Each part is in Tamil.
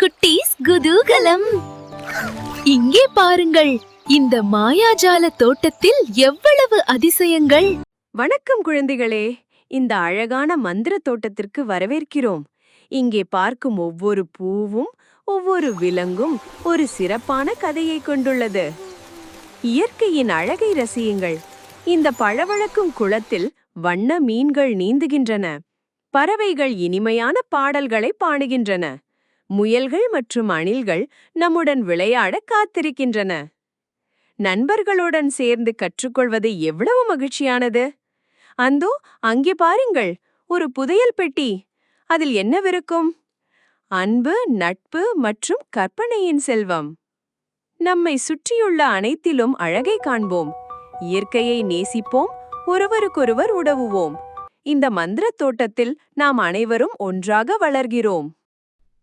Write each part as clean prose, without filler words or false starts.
குட்டீஸ் குதூகலம். இங்கே பாருங்கள், இந்த மாயாஜால தோட்டத்தில் எவ்வளவு அதிசயங்கள். வணக்கம் குழந்தைகளே, இந்த அழகான மந்திர தோட்டத்திற்கு வரவேற்கிறோம். இங்கே பார்க்கும் ஒவ்வொரு பூவும் ஒவ்வொரு விலங்கும் ஒரு சிறப்பான கதையை கொண்டுள்ளது. இயற்கையின் அழகை ரசியுங்கள். இந்த பழவழக்கும் குளத்தில் வண்ண மீன்கள் நீந்துகின்றன. பறவைகள் இனிமையான பாடல்களை பாடுகின்றன. முயல்கள் மற்றும் அணில்கள் நம்முடன் விளையாட காத்திருக்கின்றன. நண்பர்களுடன் சேர்ந்து கற்றுக்கொள்வது எவ்வளவு மகிழ்ச்சியானது. அந்தோ அங்கே பாருங்கள், ஒரு புதையல் பெட்டி. அதில் என்னவிருக்கும்? அன்பு, நட்பு மற்றும் கற்பனையின் செல்வம். நம்மை சுற்றியுள்ள அனைத்திலும் அழகை காண்போம். இயற்கையை நேசிப்போம், ஒருவருக்கொருவர் உதவுவோம். இந்த மந்திர தோட்டத்தில் நாம் அனைவரும் ஒன்றாக வளர்கிறோம்.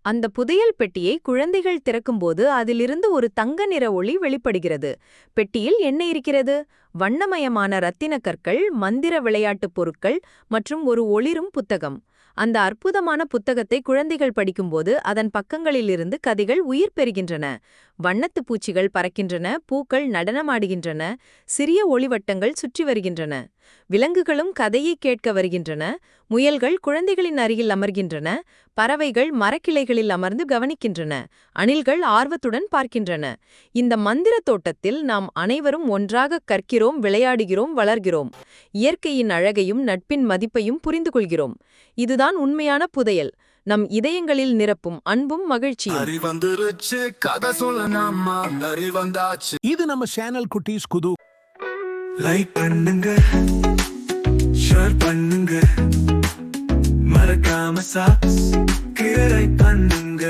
அந்த புதையல் பெட்டியை குழந்தைகள் திறக்கும்போது அதிலிருந்து ஒரு தங்க நிற ஒளி வெளிப்படுகிறது. பெட்டியில் என்ன இருக்கிறது? வண்ணமயமான ரத்தின கற்கள், மந்திர விளையாட்டுப் பொருட்கள் மற்றும் ஒரு ஒளிரும் புத்தகம். அந்த அற்புதமான புத்தகத்தை குழந்தைகள் படிக்கும்போது அதன் பக்கங்களிலிருந்து கதைகள் உயிர் பெறுகின்றன. வண்ணத்து பூச்சிகள் பறக்கின்றன, பூக்கள் நடனமாடுகின்றன, சிறிய ஒளிவட்டங்கள் சுற்றி வருகின்றன. விலங்குகளும் கதையை கேட்க வருகின்றன. முயல்கள் குழந்தைகளின் அருகில் அமர்கின்றன. பறவைகள் மரக்கிளைகளில் அமர்ந்து கவனிக்கின்றன. அணில்கள் ஆர்வத்துடன் பார்க்கின்றன. இந்த மந்திர தோட்டத்தில் நாம் அனைவரும் ஒன்றாக கற்கிறோம், விளையாடுகிறோம், வளர்கிறோம். இயற்கையின் அழகையும் நட்பின் மதிப்பையும் புரிந்து கொள்கிறோம். இதுதான் உண்மையான புதையல், நம் இதயங்களில் நிரப்பும் அன்பும் மகிழ்ச்சியும். இது நம்ம சேனல் குட்டீஸ் குது. லைக் பண்ணுங்க, ஷேர் பண்ணுங்க, மறக்காம சப்ஸ்கிரைப் பண்ணுங்க.